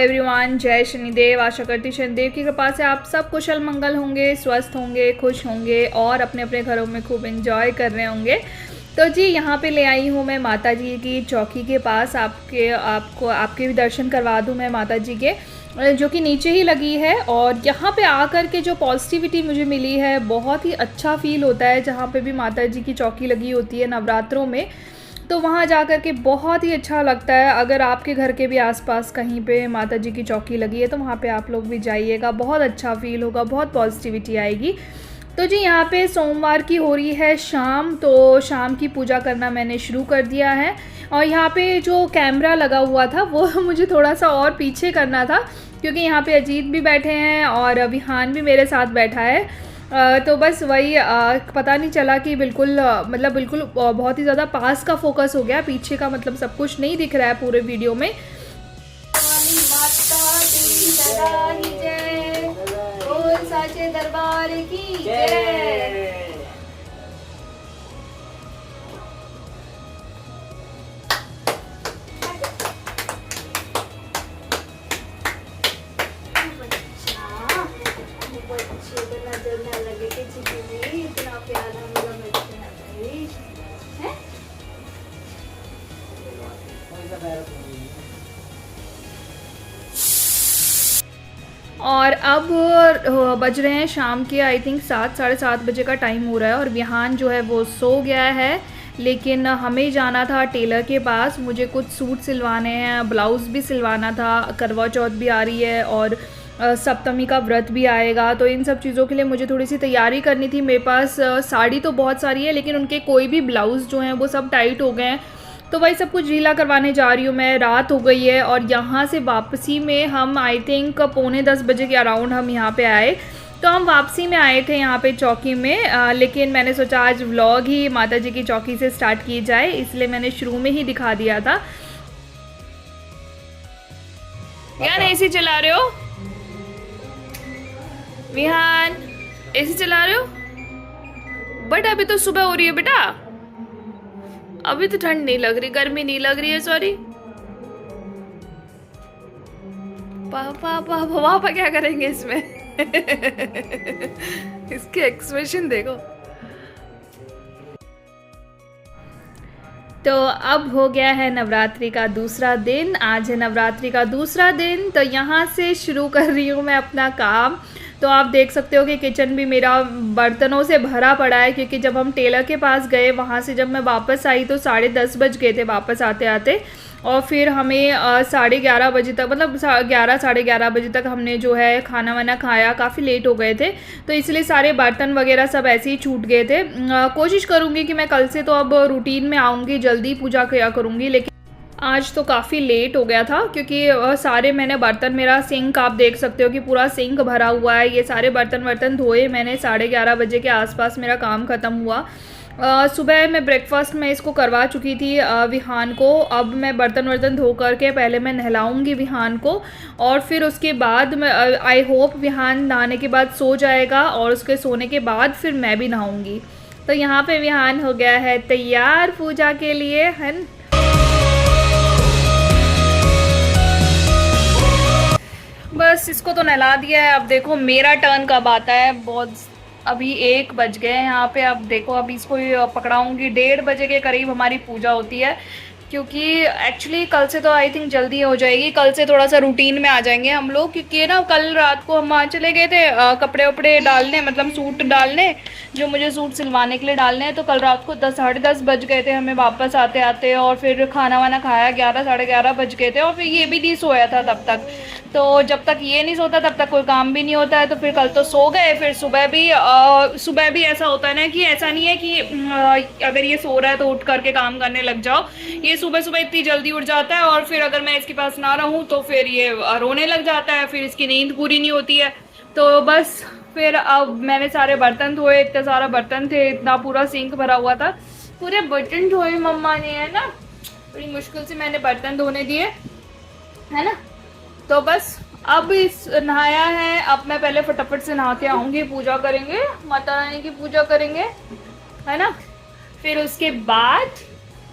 Everyone, जय शनिदेव। आशा करती शनिदेव की कृपा से आप सब कुशल मंगल होंगे, स्वस्थ होंगे, खुश होंगे और अपने अपने घरों में खूब एंजॉय कर रहे होंगे। तो जी यहाँ पे ले आई हूँ मैं माता जी की चौकी के पास। आपके भी दर्शन करवा दूँ मैं माता जी के, जो कि नीचे ही लगी है। और यहाँ पे आकर के जो पॉजिटिविटी मुझे मिली है, बहुत ही अच्छा फील होता है जहाँ पे भी माता जी की चौकी लगी होती है नवरात्रों में। तो वहाँ जा कर के बहुत ही अच्छा लगता है। अगर आपके घर के भी आसपास कहीं पे माता जी की चौकी लगी है तो वहाँ पे आप लोग भी जाइएगा, बहुत अच्छा फ़ील होगा, बहुत पॉजिटिविटी आएगी। तो जी यहाँ पे सोमवार की हो रही है शाम, तो शाम की पूजा करना मैंने शुरू कर दिया है। और यहाँ पे जो कैमरा लगा हुआ था वो मुझे थोड़ा सा और पीछे करना था, क्योंकि यहाँ पे अजीत भी बैठे हैं और विहान भी मेरे साथ बैठा है। तो बस वही पता नहीं चला कि बिल्कुल बहुत ही ज़्यादा पास का फोकस हो गया, पीछे का मतलब सब कुछ नहीं दिख रहा है पूरे वीडियो में। साचे दरबार की जय। और अब बज रहे हैं शाम के आई थिंक 7 साढ़े 7 बजे का टाइम हो रहा है। और विहान जो है वो सो गया है, लेकिन हमें जाना था टेलर के पास। मुझे कुछ सूट सिलवाने हैं, ब्लाउज़ भी सिलवाना था, करवा चौथ भी आ रही है और सप्तमी का व्रत भी आएगा। तो इन सब चीज़ों के लिए मुझे थोड़ी सी तैयारी करनी थी। मेरे पास साड़ी तो बहुत सारी है, लेकिन उनके कोई भी ब्लाउज़ जो हैं वो सब टाइट हो गए हैं। तो वही सब कुछ ढीला करवाने जा रही हूँ मैं। रात हो गई है और यहाँ से वापसी में हम आई थिंक 9:45 बजे के अराउंड हम यहाँ पे आए। तो हम वापसी में आए थे यहाँ पे चौकी में, लेकिन मैंने सोचा आज व्लॉग ही माता जी की चौकी से स्टार्ट की जाए, इसलिए मैंने शुरू में ही दिखा दिया था। विहान एसी चला रहे हो? विहान एसी चला रहे हो? बट अभी तो सुबह हो रही है बेटा, अभी तो ठंड नहीं लग रही, गर्मी नहीं लग रही है, सॉरी। पापा पापा क्या करेंगे इसमें? इसके एक्सप्रेशन देखो। तो अब हो गया है नवरात्रि का दूसरा दिन। आज है नवरात्रि का दूसरा दिन, तो यहाँ से शुरू कर रही हूँ मैं अपना काम। तो आप देख सकते हो कि किचन भी मेरा बर्तनों से भरा पड़ा है, क्योंकि जब हम टेलर के पास गए, वहाँ से जब मैं वापस आई तो 10:30 बज गए थे वापस आते आते। और फिर हमें 11:30 बजे तक, मतलब 11 साढ़े 11 बजे तक हमने जो है खाना वाना खाया, काफ़ी लेट हो गए थे। तो इसलिए सारे बर्तन वगैरह सब ऐसे ही छूट गए थे। कोशिश करूँगी कि मैं कल से तो अब रूटीन में आऊँगी, जल्दी पूजा किया करूँगी, लेकिन आज तो काफ़ी लेट हो गया था, क्योंकि सारे मैंने बर्तन, मेरा सिंक आप देख सकते हो कि पूरा सिंक भरा हुआ है। ये सारे बर्तन धोए मैंने, 11:30 बजे के आसपास मेरा काम ख़त्म हुआ। सुबह मैं ब्रेकफास्ट में इसको करवा चुकी थी विहान को। अब मैं बर्तन धो करके पहले मैं नहलाऊंगी विहान को, और फिर उसके बाद मैं आई होप विहान नहाने के बाद सो जाएगा, और उसके सोने के बाद फिर मैं भी नहाऊंगी। तो यहाँ पे विहान हो गया है तैयार पूजा के लिए, है न? बस इसको तो नहला दिया है। अब देखो मेरा टर्न कब आता है। बहुत अभी 1 बज गए यहाँ पे। अब देखो अभी इसको पकड़ाऊँगी। 1:30 बजे के करीब हमारी पूजा होती है, क्योंकि एक्चुअली कल से तो आई थिंक जल्दी हो जाएगी। कल से थोड़ा सा रूटीन में आ जाएंगे हम लोग, क्योंकि ना कल रात को हम वहाँ चले गए थे कपड़े वपड़े डालने, मतलब सूट डालने, जो मुझे सूट सिलवाने के लिए डालने हैं। तो कल रात को 10 साढ़े 10 बज गए थे हमें वापस आते आते, और फिर खाना वाना खाया 11 साढ़े 11 बज गए थे। और फिर ये भी नहीं सोया था तब तक। तो जब तक ये नहीं सोता तब तक कोई काम भी नहीं होता है। तो फिर कल तो सो गए। फिर सुबह भी ऐसा होता है ना, कि ऐसा नहीं है कि अगर ये सो रहा है तो उठ करके काम करने लग जाओ। ये सुबह सुबह इतनी जल्दी उठ जाता है, और फिर अगर मैं इसके पास ना रहूं तो फिर ये रोने लग जाता है, फिर इसकी नींद पूरी नहीं होती है। तो बस फिर अब मैंने सारे बर्तन धोए, इतने सारा बर्तन थे, इतना पूरा सिंक भरा हुआ था, पूरे बर्तन धोए मम्मा ने, है ना। बड़ी मुश्किल से मैंने बर्तन धोने दिए, है ना। तो बस अब इस नहाया है। अब मैं पहले फटाफट से नहा के आऊँगी, पूजा करेंगे, माता रानी की पूजा करेंगे, है ना। फिर उसके बाद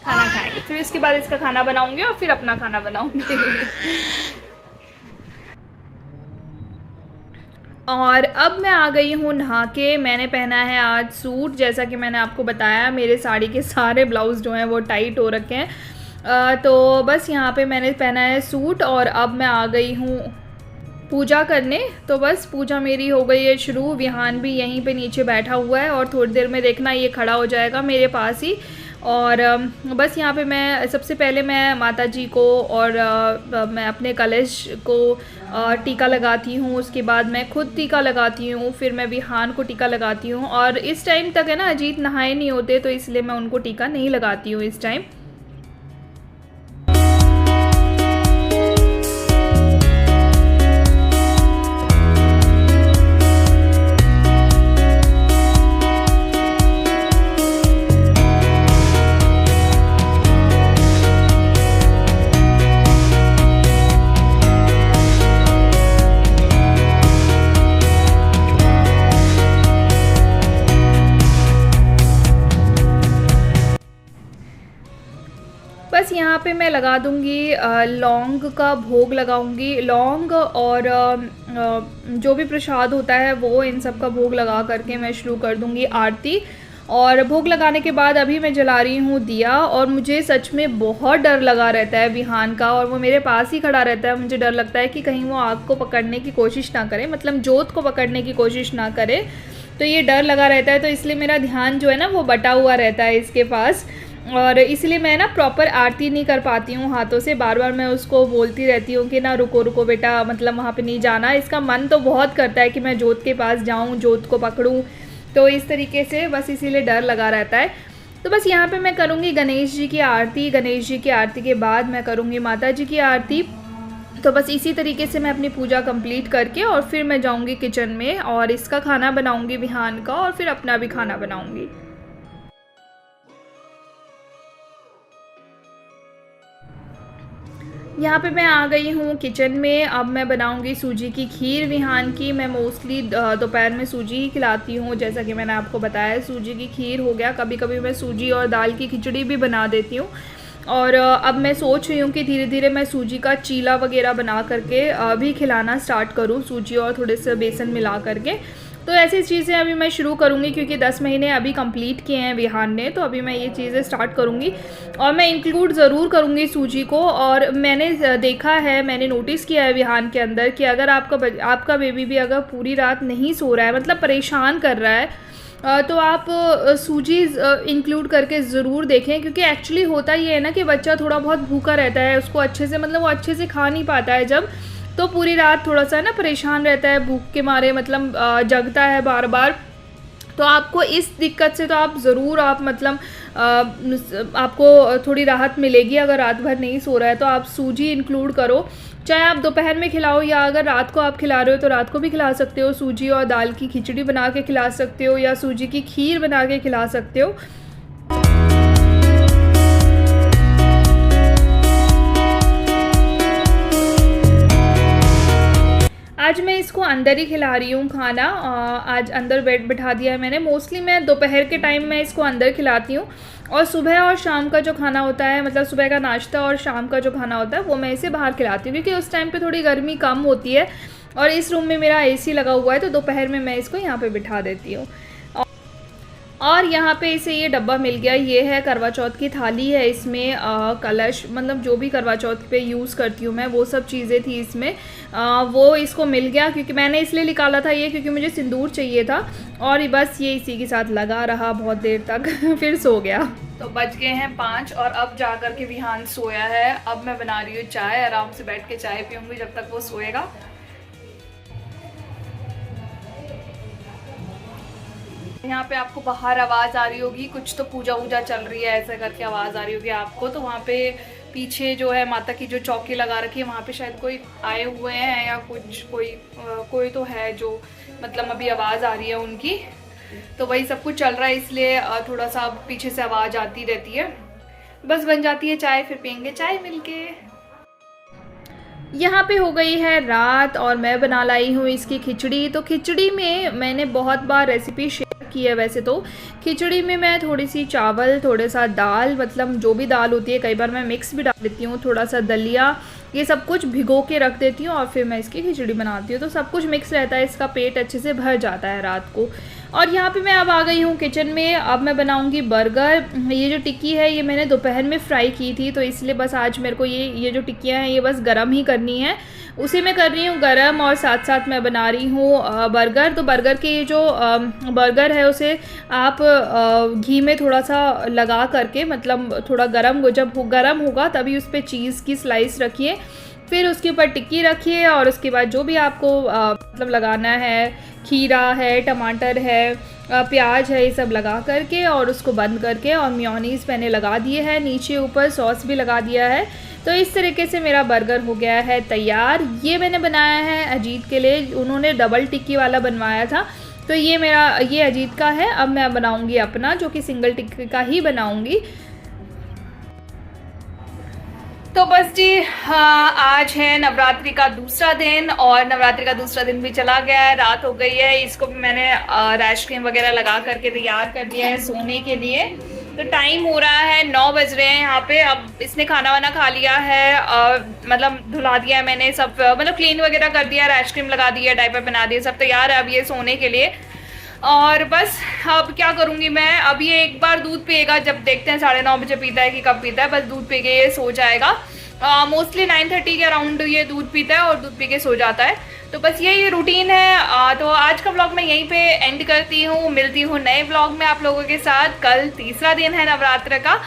खाना खाएंगे, फिर इसके बाद इसका खाना बनाऊंगी और फिर अपना खाना बनाऊंगी। और अब मैं आ गई हूँ नहा के। मैंने पहना है आज सूट, जैसा कि मैंने आपको बताया मेरे साड़ी के सारे ब्लाउज़ जो हैं वो टाइट हो रखे हैं। तो बस यहाँ पे मैंने पहना है सूट और अब मैं आ गई हूँ पूजा करने। तो बस पूजा मेरी हो गई है शुरू। विहान भी यहीं पे नीचे बैठा हुआ है और थोड़ी देर में देखना ये खड़ा हो जाएगा मेरे पास ही। और बस यहाँ पे मैं सबसे पहले मैं माता जी को और मैं अपने कलश को टीका लगाती हूँ। उसके बाद मैं खुद टीका लगाती हूँ, फिर मैं विहान को टीका लगाती हूँ। और इस टाइम तक है ना अजीत नहाए नहीं होते, तो इसलिए मैं उनको टीका नहीं लगाती हूँ इस टाइम। बस यहाँ पे मैं लगा दूँगी लौंग का भोग लगाऊँगी। लौंग और जो भी प्रसाद होता है वो इन सब का भोग लगा करके मैं शुरू कर दूँगी आरती। और भोग लगाने के बाद अभी मैं जला रही हूँ दिया। और मुझे सच में बहुत डर लगा रहता है विहान का, और वो मेरे पास ही खड़ा रहता है। मुझे डर लगता है कि कहीं वो आग को पकड़ने की कोशिश ना करे, मतलब जोत को पकड़ने की कोशिश ना करे। तो ये डर लगा रहता है, तो इसलिए मेरा ध्यान जो है ना वो बटा हुआ रहता है इसके पास। और इसलिए मैं ना प्रॉपर आरती नहीं कर पाती हूँ हाथों से। बार बार मैं उसको बोलती रहती हूँ कि ना रुको रुको बेटा, मतलब वहाँ पे नहीं जाना। इसका मन तो बहुत करता है कि मैं जोत के पास जाऊँ, जोत को पकड़ूँ, तो इस तरीके से बस इसीलिए डर लगा रहता है। तो बस यहाँ पे मैं करूँगी गणेश जी की आरती। गणेश जी की आरती के बाद मैं करूँगी माता जी की आरती। तो बस इसी तरीके से मैं अपनी पूजा कंप्लीट करके और फिर मैं जाऊँगी किचन में और इसका खाना बनाऊँगी विहान का, और फिर अपना भी खाना बनाऊँगी। यहाँ पे मैं आ गई हूँ किचन में। अब मैं बनाऊँगी सूजी की खीर विहान की। मैं मोस्टली दोपहर में सूजी ही खिलाती हूँ, जैसा कि मैंने आपको बताया। सूजी की खीर हो गया, कभी कभी मैं सूजी और दाल की खिचड़ी भी बना देती हूँ। और अब मैं सोच रही हूँ कि धीरे धीरे मैं सूजी का चीला वगैरह बना करके भी खिलाना स्टार्ट करूँ, सूजी और थोड़े से बेसन मिला करके। तो ऐसी चीज़ें अभी मैं शुरू करूँगी, क्योंकि 10 महीने अभी कंप्लीट किए हैं विहान ने, तो अभी मैं ये चीज़ें स्टार्ट करूँगी। और मैं इंक्लूड ज़रूर करूँगी सूजी को। और मैंने देखा है, मैंने नोटिस किया है विहान के अंदर कि अगर आपका बेबी भी अगर पूरी रात नहीं सो रहा है, मतलब परेशान कर रहा है, तो आप सूजी इंक्लूड करके ज़रूर देखें। क्योंकि एक्चुअली होता ये है ना कि बच्चा थोड़ा बहुत भूखा रहता है, उसको अच्छे से, मतलब वो अच्छे से खा नहीं पाता है जब, तो पूरी रात थोड़ा सा ना परेशान रहता है भूख के मारे, मतलब जगता है बार बार। तो आपको इस दिक्कत से तो आप ज़रूर मतलब आपको थोड़ी राहत मिलेगी अगर रात भर नहीं सो रहा है। तो आप सूजी इंक्लूड करो, चाहे आप दोपहर में खिलाओ या अगर रात को आप खिला रहे हो तो रात को भी खिला सकते हो। सूजी और दाल की खिचड़ी बना के खिला सकते हो, या सूजी की खीर बना के खिला सकते हो। आज मैं इसको अंदर ही खिला रही हूँ खाना। आज अंदर बेड बिठा दिया है मैंने। मोस्टली मैं दोपहर के टाइम में इसको अंदर खिलाती हूँ, और सुबह और शाम का जो खाना होता है, मतलब सुबह का नाश्ता और शाम का जो खाना होता है वो मैं इसे बाहर खिलाती हूँ, क्योंकि उस टाइम पे थोड़ी गर्मी कम होती है। और इस रूम में मेरा एसी लगा हुआ है, तो दोपहर में मैं इसको यहाँ पर बिठा देती हूँ। और यहाँ पे इसे ये डब्बा मिल गया, ये है करवा चौथ की थाली है। इसमें कलश, मतलब जो भी करवा चौथ पे यूज़ करती हूँ मैं, वो सब चीज़ें थी इसमें। वो इसको मिल गया, क्योंकि मैंने इसलिए निकाला था ये, क्योंकि मुझे सिंदूर चाहिए था। और बस ये इसी के साथ लगा रहा बहुत देर तक फिर सो गया। तो बज गए हैं 5 और अब जा कर के विहान सोया है। अब मैं बना रही हूँ चाय, आराम से बैठ के चाय पीऊँगी जब तक वो सोएगा। यहाँ पे आपको बाहर आवाज़ आ रही होगी, कुछ तो पूजा वूजा चल रही है ऐसा करके आवाज़ आ रही होगी आपको। तो वहाँ पे पीछे जो है माता की जो चौकी लगा रखी है, वहाँ पे शायद कोई आए हुए हैं या कुछ कोई तो है जो, मतलब अभी आवाज़ आ रही है उनकी। तो वही सब कुछ चल रहा है, इसलिए थोड़ा सा पीछे से आवाज़ आती रहती है। बस बन जाती है चाय, फिर पियेंगे चाय मिलके। यहाँ पे हो गई है रात और मैं बना लाई हूँ इसकी खिचड़ी। तो खिचड़ी में मैंने बहुत बार रेसिपी शेयर की है। वैसे तो खिचड़ी में मैं थोड़ी सी चावल, थोड़ा सा दाल, मतलब जो भी दाल होती है, कई बार मैं मिक्स भी डाल देती हूँ, थोड़ा सा दलिया ये सब कुछ भिगो के रख देती हूँ और फिर मैं इसकी खिचड़ी बनाती हूँ। तो सब कुछ मिक्स रहता है, इसका पेट अच्छे से भर जाता है रात को। और यहाँ पे मैं अब आ गई हूँ किचन में। अब मैं बनाऊँगी बर्गर। ये जो टिक्की है ये मैंने दोपहर में फ्राई की थी, तो इसलिए बस आज मेरे को ये जो टिक्कियाँ हैं ये बस गरम ही करनी है, उसी में कर रही हूँ गरम। और साथ साथ मैं बना रही हूँ बर्गर। तो बर्गर के ये जो बर्गर है उसे आप घी में थोड़ा सा लगा करके, मतलब थोड़ा गरम, जब गरम होगा तभी उस पर चीज़ की स्लाइस रखिए, फिर उसके ऊपर टिक्की रखिए और उसके बाद जो भी आपको मतलब लगाना है, खीरा है, टमाटर है, प्याज है, ये सब लगा करके और उसको बंद करके, और मेयोनीज़ मैंने लगा दिए है, नीचे ऊपर सॉस भी लगा दिया है। तो इस तरीके से मेरा बर्गर हो गया है तैयार। ये मैंने बनाया है अजीत के लिए, उन्होंने डबल टिक्की वाला बनवाया था, तो ये अजीत का है। अब मैं बनाऊंगी अपना, जो कि सिंगल टिक्की का ही बनाऊंगी। तो बस जी हाँ, आज है नवरात्रि का दूसरा दिन और नवरात्रि का दूसरा दिन भी चला गया है, रात हो गई है। इसको भी मैंने रैश क्रीम वगैरह लगा करके तैयार कर दिया है सोने के लिए। तो टाइम हो रहा है 9 बज रहे हैं यहाँ पे। अब इसने खाना वाना खा लिया है, मतलब धुला दिया है मैंने सब, मतलब क्लीन वगैरह कर दिया, रैश क्रीम लगा दिया, डायपर बना दिया, सब तैयार है अब ये सोने के लिए। और बस अब क्या करूँगी मैं, अब ये एक बार दूध पिएगा, जब देखते हैं 9:30 बजे पीता है कि कब पीता है, बस दूध पी के ये सो जाएगा। मोस्टली 9:30 के अराउंड ये दूध पीता है और दूध पी के सो जाता है। तो बस यही रूटीन है। तो आज का व्लॉग मैं यहीं पे एंड करती हूँ, मिलती हूँ नए व्लॉग में आप लोगों के साथ। कल तीसरा दिन है नवरात्र का।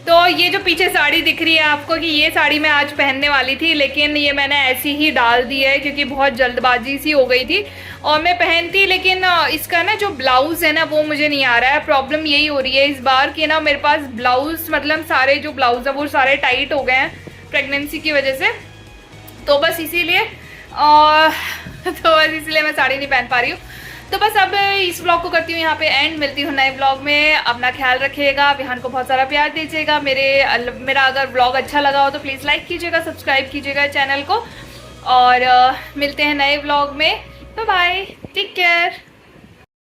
तो ये जो पीछे साड़ी दिख रही है आपको, कि ये साड़ी मैं आज पहनने वाली थी, लेकिन ये मैंने ऐसी ही डाल दी है क्योंकि बहुत जल्दबाजी सी हो गई थी और मैं पहनती, लेकिन इसका ना जो ब्लाउज़ है ना वो मुझे नहीं आ रहा है। प्रॉब्लम यही हो रही है इस बार कि ना मेरे पास ब्लाउज़, मतलब सारे जो ब्लाउज़ है वो सारे टाइट हो गए हैं प्रेगनेंसी की वजह से। तो बस इसीलिए मैं साड़ी नहीं पहन पा रही हूँ। तो बस अब इस व्लॉग को करती हूँ यहाँ पे एंड, मिलती हूँ नए व्लॉग में। अपना ख्याल रखिएगा, विहान को बहुत सारा प्यार दीजिएगा। मेरा अगर व्लॉग अच्छा लगा हो तो प्लीज़ लाइक कीजिएगा, सब्सक्राइब कीजिएगा चैनल को, और मिलते हैं नए व्लॉग में। Bye bye, take care.